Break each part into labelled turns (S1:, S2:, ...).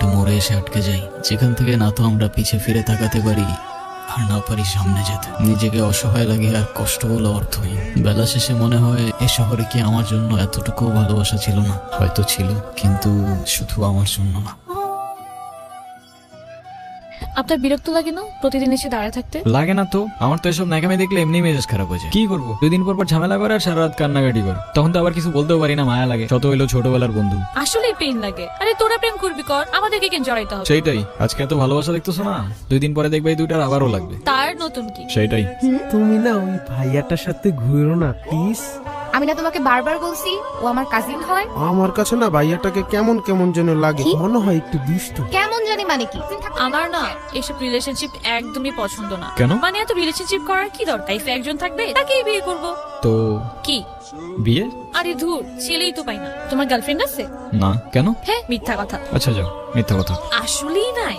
S1: একটা মোড়ে এসে আটকে যাই, যেখান থেকে না তো আমরা পিছে ফিরে তাকাতে পারি আর না পারি সামনে যেতে। নিজেকে অসহায় লাগে আর কষ্ট বলে অর্থহীন। বেলা শেষে মনে হয় এ শহরে কি আমার জন্য এতটুকু ভালোবাসা ছিল না? হয়তো ছিল, কিন্তু শুধু আমার জন্য না।
S2: আপনার বিরক্ত লাগে না প্রতিদিন এসে দাঁড়ায় থাকতে?
S1: লাগে না তো, আমার তো এসব ন্যাকামি দেখলে এমনি মেজাজ খারাপ হয়ে যায়। কি করবো, 2 দিন পর ঝামেলা করে আর সারা রাত কান্নাকাটি করে। তখন তো আবার কিছু বলতেও পারি না, মায়া লাগে। শত হইলো ছোটবেলার বন্ধু।
S2: আসলেই পেইন লাগে। আরে তোরা প্রেম করবি কর, আমাদেরকে কেন জড়াইতে হবে?
S1: সেইটাই, আজকে এত ভালোবাসা দেখতেছো না, 2 দিন পরে দেখবে এই দুইটার আবারও লাগবে।
S2: তার নতুন কি?
S1: সেইটাই।
S3: তুমি না ওই ভাইয়াটার সাথে ঘুরো না প্লিজ।
S4: আমি না তোমাকে বারবার বলছি ও আমার কাজিন হয়।
S3: আমার কাছে না ভাইয়াটাকে কেমন কেমন যেন লাগে, মনে হয় একটু দুষ্টু।
S4: কেমন জানি মানে কি?
S2: আমার না এসব রিলেশনশিপ একদমই পছন্দ না।
S1: কেন?
S2: মানে এত রিলেশনশিপ করার কি দরকার? লাইফে একজন থাকবে, তাকেই বিয়ে করব।
S1: তো
S2: কি
S1: বিয়ে?
S2: আরে ধুর, ছেলেই তো পাই না। তোমার গার্লফ্রেন্ড আছে?
S1: না। কেন?
S2: হ্যাঁ, মিথ্যা কথা।
S1: আচ্ছা যাও, মিথ্যা কথা।
S2: আসলেই নাই?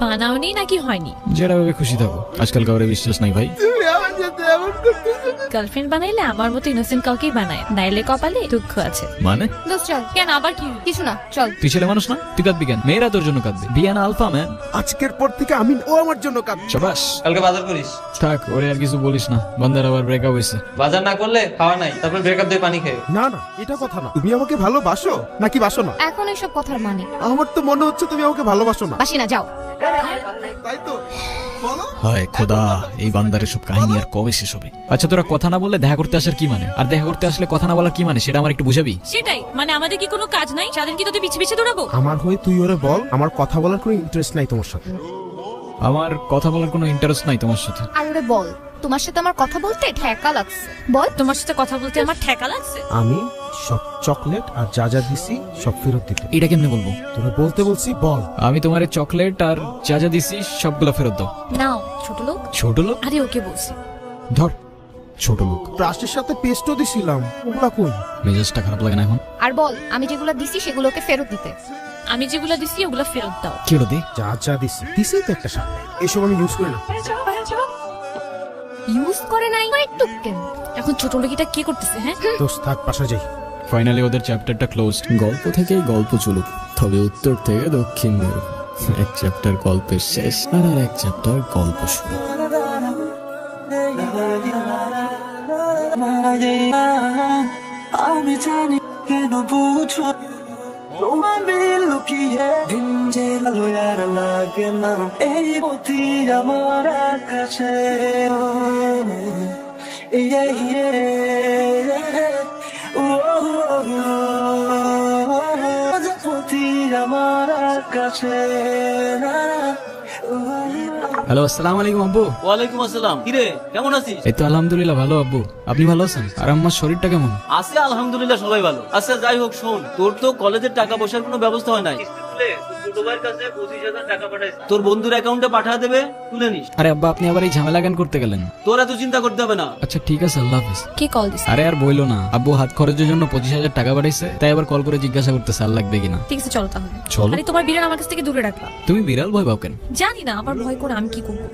S2: বানাওনি নাকি হয়নি?
S1: যেটা ভাবে খুশি থাকো, আজকাল কাউরে বিশ্বাস নাই ভাই।
S3: তুমি আমার সাথে এমন করতেছো।
S2: গার্লফ্রেন্ড বানাইলে আমার মতো ইনোসেন্ট কাউকেই বানায়, নাইলে কপালে দুঃখ আছে।
S1: মানে
S4: দোস্ত চল।
S2: কেন আবার কি?
S4: কিছু না, চল।
S1: তুই ছেলে মানুষ না, তুই কাঁদবি কেন? মেয়েরা তোর জন্য কাঁদবে। বিয়ে না আলফা ম্যান।
S3: আজকের পর থেকে আমি ও আমার জন্য কাঁদছে।
S1: শাবাশ।
S5: কালকে বাজার করিস।
S1: থাক, ওরে আর কিছু বলিস না, বান্দার আবার ব্রেকআপ হয়েছে।
S5: বাজার না করলে খাওয়া নাই, তারপর ব্রেকআপ দিয়ে পানি খেয়ে।
S3: না না, এটা কথা না। তুমি আমাকে ভালোবাসো নাকি বাসো না?
S4: এখন এসব কথার মানে
S3: আমার তো মনে হচ্ছে তুমি আমাকে ভালোবাসো না।
S4: বাসি না, যাও।
S3: তাই তো বলো।
S1: হায় খোদা, এই বান্দারের সব কাহিনী আর কবে শেষ হবে? আচ্ছা তোরা কথা না বললে দেখা করতে আসার কি মানে? আর দেখা করতে আসলে কথা না বলার কি মানে, সেটা আমার একটু বুঝাবি?
S2: সেটাই মানে, আমাদের কি কোনো কাজ নাই? সারাদিন কি তোদের পিছে পিছে দৌড়াবো?
S3: আমার হয়ে তুই ওরে বল, আমার কথা বলার কোনো ইন্টারেস্ট নাই তোমার সাথে।
S1: আমার কথা বলার কোনো ইন্টারেস্ট নাই তোমার সাথে।
S4: আর ওরে বল, তোমার সাথে আমার কথা বলতে ঠেকা লাগছে। বল।
S2: তোমার সাথে কথা বলতে আমার ঠেকা লাগছে?
S3: আমি সব চকলেট আর যা যা দিছি সব ফেরত দিতে।
S1: এটা কেমনে বলবো?
S3: তোরা বলতে বলছি, বল।
S1: আমি তোমার চকলেট আর যা যা দিছি সবগুলো ফেরত দাও।
S2: নাও ছোট লোক।
S1: ছোট লোক?
S2: আরে ওকে বলছি।
S1: ধর, ছোট লোক।
S3: ব্রাশের সাথে পেস্টও দিছিলাম, ওগুলা কই?
S1: মেজাজটা খারাপ লাগে না এখন?
S4: আর বল, আমি যেগুলো দিছি সেগুলোকে ফেরত দিতে।
S2: আমি যেগুলো দিছি ওগুলো ফেরত দাও।
S1: কি হলো দে?
S3: যা যা দিছি দিছি তো একটা সাথে। এসব আমি ইউজ করি না।
S4: ইউজ করে নাই একটু কেন?
S2: এখন ছোট লোকিটা কি করতেছে? হ্যাঁ,
S3: দোস্ত থাক, পাশা যাই।
S1: ফাইনালি ওদের চ্যাপ্টারটা ক্লোজড। গল্প থেকেই গল্প চলুক, তবে উত্তর থেকে দক্ষিণ বেরো। এক চ্যাপ্টার গল্পের শেষ আর এক চ্যাপ্টার গল্প শুরু।
S6: আমি জানি কেন বুঝো তোমাকে লুকিয়ে দিন যে আলো আর লাগে না এই বুদ্ধি আমার কাছে আমার কাছে।
S1: হ্যালো, আসসালামু আলাইকুম আব্বু।
S7: ওয়ালাইকুম আসসালাম। কিরে কেমন আছিস?
S1: এই তো আলহামদুলিল্লাহ ভালো আব্বু, আপনি ভালো আছেন? আর আমার শরীরটা কেমন?
S7: আছে আলহামদুলিল্লাহ, সবাই ভালো। আচ্ছা যাই হোক, শোন, তোর তো কলেজের টাকা পয়সার কোনো ব্যবস্থা হয় নাই। ছোট ভাইয়ের কাছে 25,000 টাকা পাঠাইছে, তোর বন্ধুর অ্যাকাউন্টে পাঠা দেবে, তুলে নিস।
S1: আরে আব্বা, আপনি আবার এই ঝামেলা কেন করতে গেলেন?
S7: তোর এত চিন্তা করতে হবে না।
S1: আচ্ছা ঠিক আছে, আল্লাহ হাফেজ।
S2: কে কল দিছে?
S1: আরে আর বইলো না, আব্বু হাত খরচের জন্য 25,000 টাকা পাঠাইছে, তাই আবার কল করে জিজ্ঞাসা করতেছে আর লাগবে কিনা।
S2: ঠিক আছে চলো তাহলে।
S1: চলো।
S2: আরে তোমার বিড়াল আমার কাছ থেকে দূরে রাখবা।
S1: তুমি বিড়াল ভয় পাও কেন?
S2: জানি না, আমার ভয় করে আমি কি করবো।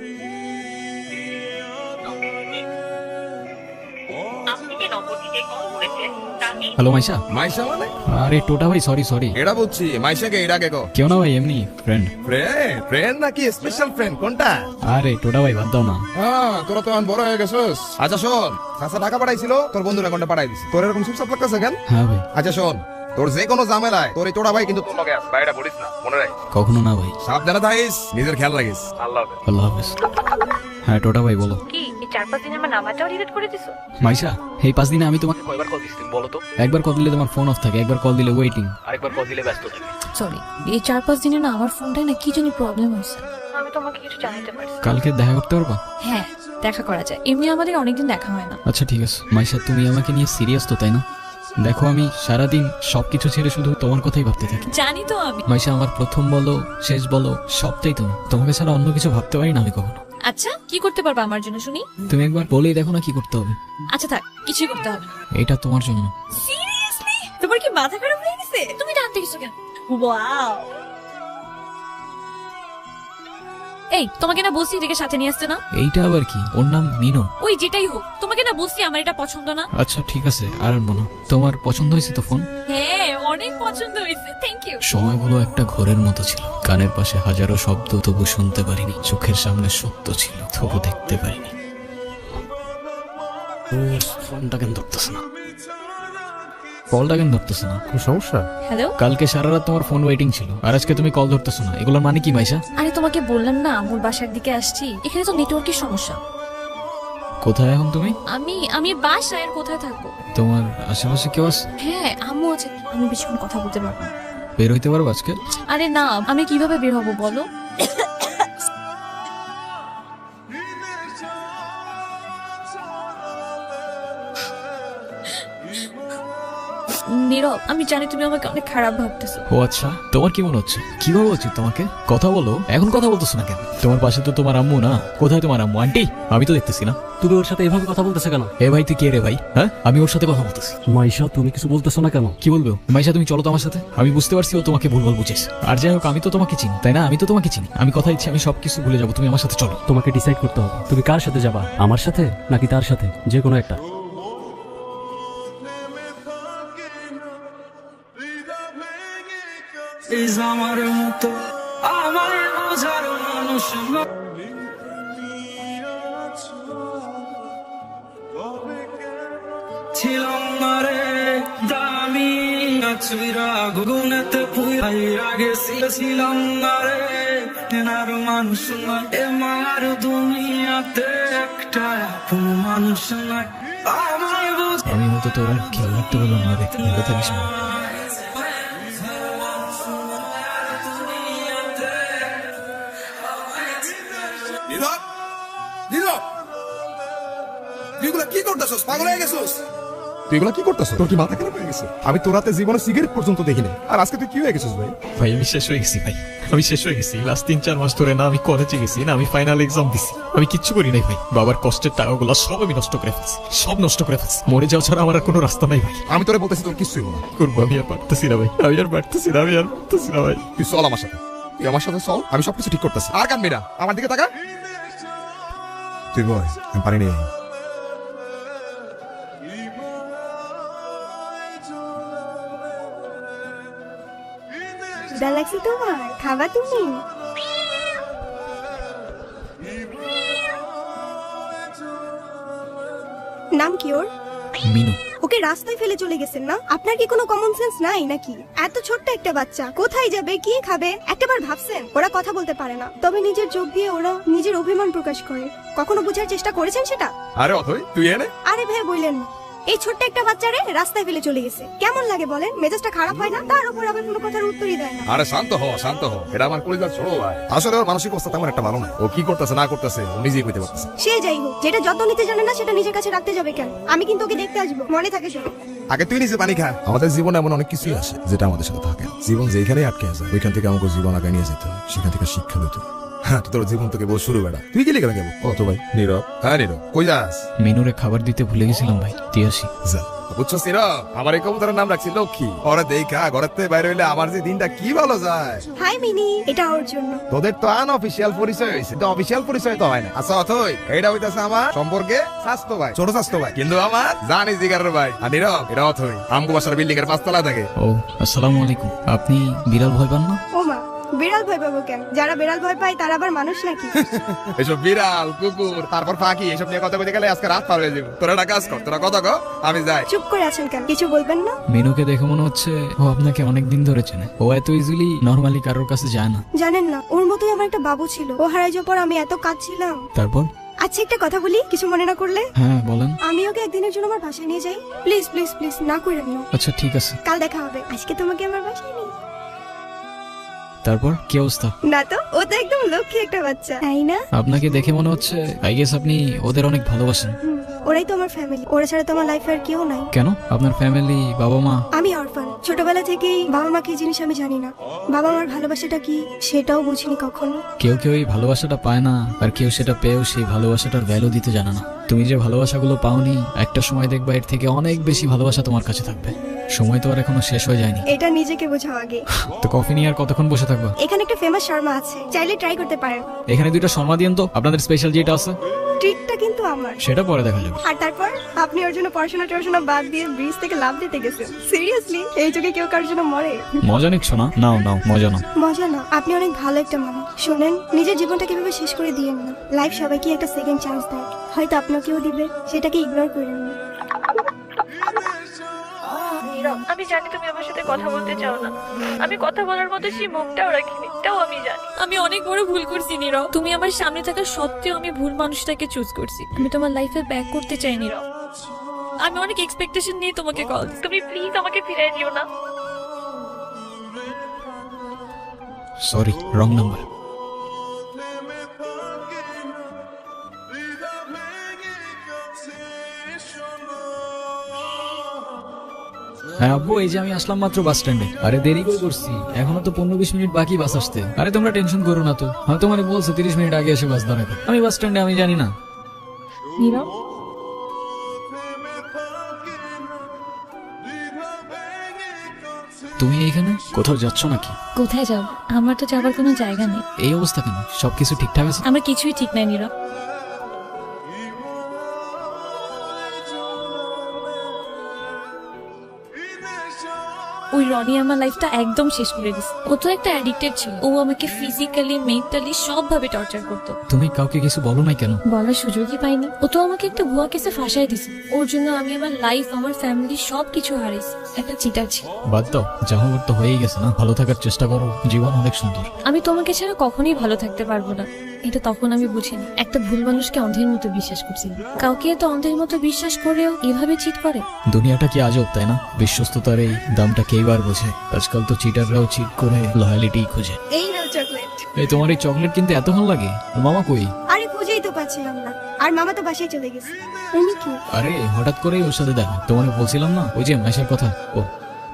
S1: হ্যালো মাইশা।
S8: মাইশা মানে?
S1: আরে টোটা ভাই, সরি সরি।
S8: এরা বুঝছি, মাইশাকে এরা কে গো?
S1: কেউ না ভাই, এমনি ফ্রেন্ড।
S8: ফ্রেন্ড নাকি স্পেশাল ফ্রেন্ড কোনটা?
S1: আরে টোটা ভাই বাদ দাও না।
S8: হ্যাঁ, তোরা তো এখন বড় হয়ে গেছিস। আচ্ছা শোন, চাচা টাকা পাঠাইছিল, তোর বন্ধুর অ্যাকাউন্টে পাঠাই দিছি। তোর এরকম চুপচাপ লাগতেছে কেন?
S1: হ্যাঁ ভাই।
S8: আচ্ছা শোন, তোর যে কোনো ঝামেলায় তোর এই তোড়া ভাই কিন্তু তোর লগে আছে, বাইরে বলিস না, মনে রাখ।
S1: কখনো না ভাই।
S8: সাবধানে থাকিস, নিজের খেয়াল রাখিস। আল্লাহ হাফেজ।
S1: আল্লাহ হাফেজ। হ্যাঁ টোটা ভাই বলো।
S2: কি এই 4-5 দিনে আমার নাম্বারটাও ডিলিট করে দিছো?
S1: মাইশা, এই 5 দিনে আমি তোমাকে কয়বার কল দিছি বলো তো? একবার কল দিলে তোমার ফোন অফ থাকে, একবার কল দিলে ওয়েটিং, আরেকবার কল দিলে ব্যস্ত থাকে।
S2: সরি, এই 4-5 দিনে না আমার ফোনটায় না কি জানি প্রবলেম হয়েছে। আমি তোমাকে কিছু জানাতে পারছি।
S1: কালকে দেখা করতে পারবা?
S2: হ্যাঁ, দেখা করা যায়। এমনি আমাদের অনেকদিন দেখা হয় না।
S1: আচ্ছা ঠিক আছে। মাইশা, তুমি আমাকে নিয়ে সিরিয়াস তো, তাই না? দেখো আমি সারাদিন সবকিছু ছেড়ে শুধু তোমার কথাই ভাবতে থাকি।
S2: জানি তো আমি।
S1: মাইশা, আমার প্রথম বলো শেষ বলো সবটাই তুমি। তোমাকে ছাড়া অন্য কিছু ভাবতে পারি না আমি কখনো।
S2: আচ্ছা, কি করতে পারবা আমার জন্য শুনি?
S1: তুমি একবার বলেই দেখো না কি করতে হবে।
S2: আচ্ছা থাক, কিছুই করতে হবে না।
S1: এটা তোমার জন্য।
S2: সিরিয়াসলি? তোমার কি মাথা খারাপ হয়ে গেছে? তুমি টানতে গেছো কেন? ওয়াও। এই তোমাকে না বলছি এটাকে সাথে নিয়ে আসতে না?
S1: এইটা আবার কি? ওর নাম মিনু।
S2: ওই যেটাই হোক, তোমাকে না বলছি আমার এটা পছন্দ না।
S1: আচ্ছা ঠিক আছে, আর আনবো না। তোমার পছন্দ হয়েছে তো ফোন?
S2: হ্যাঁ অনেক পছন্দ হয়েছে, থ্যাংক ইউ।
S1: সময়গুলো একটা ঘোরের মতো ছিল, কানের পাশে হাজারো শব্দ তবু শুনতে পারিনি, চোখের সামনে সত্য ছিল তবু দেখতে পারিনি। ফোনটা কেন ধরতেছে না? কলটা কেন ধরতেছে না?
S3: কোনো সমস্যা?
S2: হ্যালো।
S1: কালকে সারা রাত তোমার ফোন ওয়েটিং ছিল, আর আজকে তুমি কল ধরতেছো না, এগুলোর মানে কি মাইশা?
S2: আরে তোমাকে বললাম না আমার বাসার দিকে আসছি, এখানে তো নেটওয়ার্কের সমস্যা।
S1: কোথায় এখন তুমি?
S2: আমি বাসায়, আর কোথায় থাকবো?
S1: তোমার আশেপাশে কেউ আছে?
S2: হ্যাঁ আম্মু আছে, আমি বেশিক্ষণ কথা বলতে পারবো না।
S1: বের হইতে পারবো আজকে?
S2: আরে না, আমি কিভাবে বের হবো বলো? নীরব, আমি জানি তুমি আমাকে অনেক খারাপ ভাবতেছো।
S1: ও আচ্ছা, তোমার কি মনে হচ্ছে? কিভাবে উচিত তোমাকে? কথা বলো, এখন কথা বলতেছো না কেন? তোমার পাশে তো তোমার আম্মু না। কোথায় তোমার আম্মু? আন্টি আমি তো দেখতেছি না।
S9: তুমি ওর সাথে এভাবে কথা বলতেছো কেন?
S1: এ ভাই তুই কে রে ভাই? হ্যাঁ, আমি ওর সাথে কথা বলতেছি।
S9: মাইশা তুমি কিছু বলতেছো না কেন?
S1: কি বলবো? মাইশা তুমি চলো তো আমার সাথে। আমি বুঝতে পারছি ও তোমাকে ভুলভাল বুঝেছ। আর যাই হোক, আমি তো তোমাকে চিনি তাই না? আমি তো তোমাকে চিনি। আমি কথা দিচ্ছি আমি সবকিছু ভুলে যাবো, তুমি আমার সাথে চলো।
S9: তোমাকে ডিসাইড করতে হবে তুমি কার সাথে যাবা, আমার সাথে নাকি তার সাথে, যে কোনো একটা।
S6: আমার মতো আমার বোঝার মানুষ না। ছিলাম না রে দামি আছবিরা গুগুনেতে পুরাই আগে ছিলাম না রে এনার মানুষ না এ মার দুনিয়াতে একটা আপন মানুষ না আমার বোঝ
S1: আমি হয়তো তোর আর খেয়াল রাখতে পারলাম না রে, ভালো থাকিস না।
S8: নীরব, নীরব, তুই এগুলা কি করতেছস? পাগল হয়ে গেছস? তুই এগুলা কি করতেছস? তোর কি মাথা খারাপ হয়ে গেছে? আমি তোর রাতে জীবনে সিগারেট পর্যন্ত দেখিনি, আর আজকে তুই কি হয়ে গেছিস ভাই?
S1: ভাই আমি শেষ হয়ে গেছি ভাই, আমি শেষ হয়ে গেছি। লাস্ট 3-4 মাস ধরে না আমি কলেজে গেছি, না আমি ফাইনাল এক্সাম দিছি, আমি কিচ্ছু করি নাই ভাই। বাবার কষ্টের টাকাগুলো সব আমি নষ্ট করে ফেলছি, সব নষ্ট করে ফেলছি। মরে যাওয়া ছাড়া আমার আর কোনো রাস্তা নাই ভাই।
S8: আমি তোরে বলতেছি তোর কিছুই হলো না।
S1: করবো, আমি আর পারতেছি না ভাই, আমি আর পারতেছি না, আমি আর পারতেছি না ভাই।
S8: তুই চল আমার সাথে, তুই আমার সাথে চল, আমি সবকিছু ঠিক করতেছি। আর কানবি না, আমার দিকে তাকা। তুই বল, আমি পারিনি।
S10: লাগছে তোমার, খাবা তুমি? নাম কি ওর?
S1: মিনু।
S10: ওকে রাস্তায় ফেলে চলে গেছেন না? আপনার কি কোনো কমন সেন্স নাই নাকি? এত ছোট্ট একটা বাচ্চা কোথায় যাবে, কি খাবে একটাবার ভাবছেন? ওরা কথা বলতে পারে না, তবে নিজের চোখ দিয়ে ওরা নিজের অভিমান প্রকাশ করে। কখনো বোঝার চেষ্টা করেছেন সেটা?
S8: আরে অথই তুই এনে।
S10: আরে ভাই বললেন না, এই ছোট্ট একটা বাচ্চারে রাস্তায় ফেলে চলে গেছে, কেমন লাগে বলেন? মেজাজটা খারাপ হয় না? তার উপর আবার কোনো কথার উত্তরই দেয় না।
S8: আরে শান্ত হ, শান্ত হ, এটা আমার কলিজার ছোট ভাই। আসলে ওর মানসিক অবস্থা তেমন একটা ভালো না। ও কি করতেছে না করতেছে ও নিজেই কইতে পারতেছে।
S10: সে যাই হোক, যেটা যত্ন নিতে জানে না সেটা নিজের কাছে রাখতে যাবে কেন? আমি কিন্তু ওকে দেখতে আসবো, মনে থাকে সেটা।
S8: আগে তুই নিজে পানি খা। আমাদের জীবনে এমন অনেক কিছুই আসে যেটা আমাদের সাথে থাকে না। জীবন যেখানে আটকে আছে ওইখান থেকে আমাকে জীবন আগে নিয়ে যেতে হয়, সেখান থেকে শিক্ষা লইতে হয়। হ্যাঁ, তোর জীবন তোকে বল শুরু বেড়া। তুই গেলি কেন কেবল? কত ভাই নীরব। হ্যাঁ নীরব, কই যাস?
S1: মিনুরে খাবার দিতে ভুলে গেছিলাম ভাই, দিয়ে আসি।
S8: যা, বুঝছস নীরব, আমার এই কবুতরের নাম রাখছি লক্ষ্মী। ওরা দেখা ঘরের থেকে বাইরে হইলে আমার যে দিনটা কি ভালো যায়।
S10: হাই মিনি, এটা ওর জন্য।
S8: তোদের তো আনঅফিসিয়াল পরিচয় হয়েছে, তো অফিসিয়াল পরিচয় তো হয় না। আচ্ছা অথই, এইটা হইতাছে আমার সম্পর্কে স্বাস্থ্য ভাই, ছোট স্বাস্থ্য ভাই, কিন্তু আমার জানি জিগারের ভাই। আর নীরব, এটা অথই আমগো বাসার বিল্ডিং এর 5 তলা থাকে।
S1: ও আসসালামু আলাইকুম। আপনি বিড়াল ভয় পান না?
S10: ও মা, বিড়াল ভয় পাবো কেন? যারা বিড়াল ভয় পায় তারা আবার মানুষ নাকি?
S8: এসব বিড়াল কুকুর তারপর পাখি এসব নিয়ে কথা বলতে গেলে আজকে রাত পার হয়ে যাবে। তোরা একটা কাজ কর, তোরা কথা কর, আমি যাই।
S10: চুপ করে আছেন কেন? কিছু বলবেন না?
S1: মিনুকে দেখে মনে হচ্ছে ও আপনাকে অনেক দিন ধরে চেনে। ও এত ইজিলি নরমালি কারোর কাছে যায় না।
S10: জানেন না, ওর মতোই আমার একটা বাবু ছিল, ও হারাই যাওয়ার পর আমি এত কাঁদছিলাম।
S1: তারপর?
S10: আচ্ছা একটা কথা বলি, কিছু মনে না করলে?
S1: হ্যাঁ বলেন।
S10: আমি ওকে একদিনের জন্য আমার বাসায় নিয়ে যাই, প্লিজ প্লিজ প্লিজ, না করেন না।
S1: আচ্ছা ঠিক আছে।
S10: কাল দেখা হবে, আজকে তোমাকে আমার বাসায় নিই।
S1: তারপর কি অবস্থা?
S10: না তো, ও তো একদম লক্ষ্মী একটা বাচ্চা, তাই না?
S1: আপনাকে দেখে মনে হচ্ছে আই গেস আপনি ওদের অনেক ভালোবাসেন।
S10: ওরাই তো আমার ফ্যামিলি, ওরা ছাড়া তো আমার লাইফে আর কেউ নাই।
S1: কেন? আপনার ফ্যামিলি, বাবা মা?
S10: আমি অরফান, ছোটবেলা থেকেই বাবা মা কি জিনিস আমি জানি না। বাবা মার ভালোবাসাটা কি সেটাও বুঝিনি কখনো।
S1: কেউ কেউ এই ভালোবাসাটা পায় না, আর কেউ সেটা পেয়েও সেই ভালোবাসাটার ভ্যালু দিতে জানে না। তুমি যে ভালোবাসাগুলো পাওনি, একটা সময় দেখবা এর থেকে অনেক বেশি ভালোবাসা তোমার কাছে থাকবে। সময় তো আর এখনো শেষ হয়ে যায়নি।
S10: এটা নিজেকে বোঝাও আগে।
S1: তো কফি নিয়ে আর কতক্ষণ বসে থাকবা?
S10: এখানে একটা ফেমাস শর্মা আছে, চাইলে ট্রাই করতে পারেন।
S1: এখানে 2টা শর্মা দিন তো, আপনাদের স্পেশাল যেটা আছে।
S10: ট্রিটটা কিন্তু আমার।
S1: সেটা পরে দেখা যাবে।
S10: আর তারপর আপনি ওর জন্য পড়াশোনা বাদ দিয়ে ব্রিজ থেকে লাফ দিতে গেছেন। সিরিয়াসলি, এই যুগে কেউ কারোর জন্য মরে?
S1: মজা নিচ্ছ না? নাও নাও, মজা নাও।
S10: মজা না, আপনি অনেক ভালো একটা মানুষ। শোনেন, নিজের জীবনটা কিভাবে শেষ করে দিয়েন না। লাইফ সবাইকে একটা সেকেন্ড চান্স দেয়, হয়তো আপনাকেও দিবে, সেটাকে ইগনোর করেন না।
S2: আমি জানি তুমি আমার সাথে কথা বলতে চাও না, আমি কথা বলার মতো সেই মুখটাও রাখিনি, তাও আমি জানি আমি অনেক বড় ভুল করছি নীরব। তুমি আমার সামনে থাকা সত্ত্বেও আমি ভুল মানুষটাকে চুজ করছি। আমি তোমার লাইফে ব্যাক করতে চাই নীরব। আমি অনেক এক্সপেকটেশন নিয়ে তোমাকে কল, তুমি প্লিজ আমাকে ফিরিয়ে দিও না।
S1: Sorry, wrong number. হ্যাঁ আব্বু, এই যে আমি আসলাম মাত্র বাস স্ট্যান্ডে। আরে দেরি করে করছি, এখনো তো 15-20 মিনিট বাকি বাস আসতে। আরে তোমরা টেনশন করো না তো, আমি তোমার বলছি 30 মিনিট আগে এসে বাস দাঁড়াবে। আমি বাস স্ট্যান্ডে, আমি জানি না।
S2: নীরব,
S1: তুমি এইখানে কোথাও যাচ্ছ নাকি?
S2: কোথায় যাব? আমার তো যাবার কোনো জায়গা নেই।
S1: এই অবস্থা কেন? সবকিছু ঠিকঠাক আছে?
S2: আমার কিছুই ঠিক নাই নীরব। ওই রনি আমার লাইফটা একদম শেষ করে দিছে। ও তো একটা অ্যাডিক্টেড ছিল, ও আমাকে ফিজিক্যালি মেন্টালি সবভাবে টর্চার করতো।
S1: তুমি কাউকে কিছু বলো নাই কেন?
S2: বলার সুযোগই পাইনি। ও তো আমাকে একটা ভুয়া কেসে ফাঁসাই দিছে। ওর জন্য আমি আমার লাইফ, আমার ফ্যামিলি সবকিছু হারাইছি। একটা চিটার ছিল।
S1: বাদ দাও, যা হওয়ার তো হয়েই গেছে না। ভালো থাকার চেষ্টা করো, জীবন অনেক সুন্দর।
S2: আমি তোমাকে ছাড়া কখনোই ভালো থাকতে পারবো না, এটা তখন আমি বুঝিনি। একটা ভুল মানুষকে অন্ধের মতো বিশ্বাস করছি। কাউকে তো অন্ধের মতো বিশ্বাস করেও এভাবে চিট করে।
S1: দুনিয়াটা কি আজব, তাই না? বিশ্বস্ততার এই দামটা কেইবার বোঝে? আজকাল তো চিটাররাও চিট করে লয়ালিটি খুঁজে।
S10: এই নাও চকলেট।
S1: এই তোমার এই চকলেট কিনতে এত ভালো লাগে? মামা কই?
S10: আরে খুঁজেই তো পাচ্ছিলাম না, আর মামা তো বাসায় চলে গেছে। উনি কি?
S1: আরে হঠাৎ করেই ওর সাথে দেখা। তোমার বলছিলাম না ওই যে মেশার কথা। ও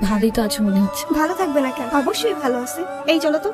S2: ভালোই তো আছো মনে হচ্ছে।
S10: ভালো থাকবে না কেন? অবশ্যই ভালো আছে। এই চলো তো।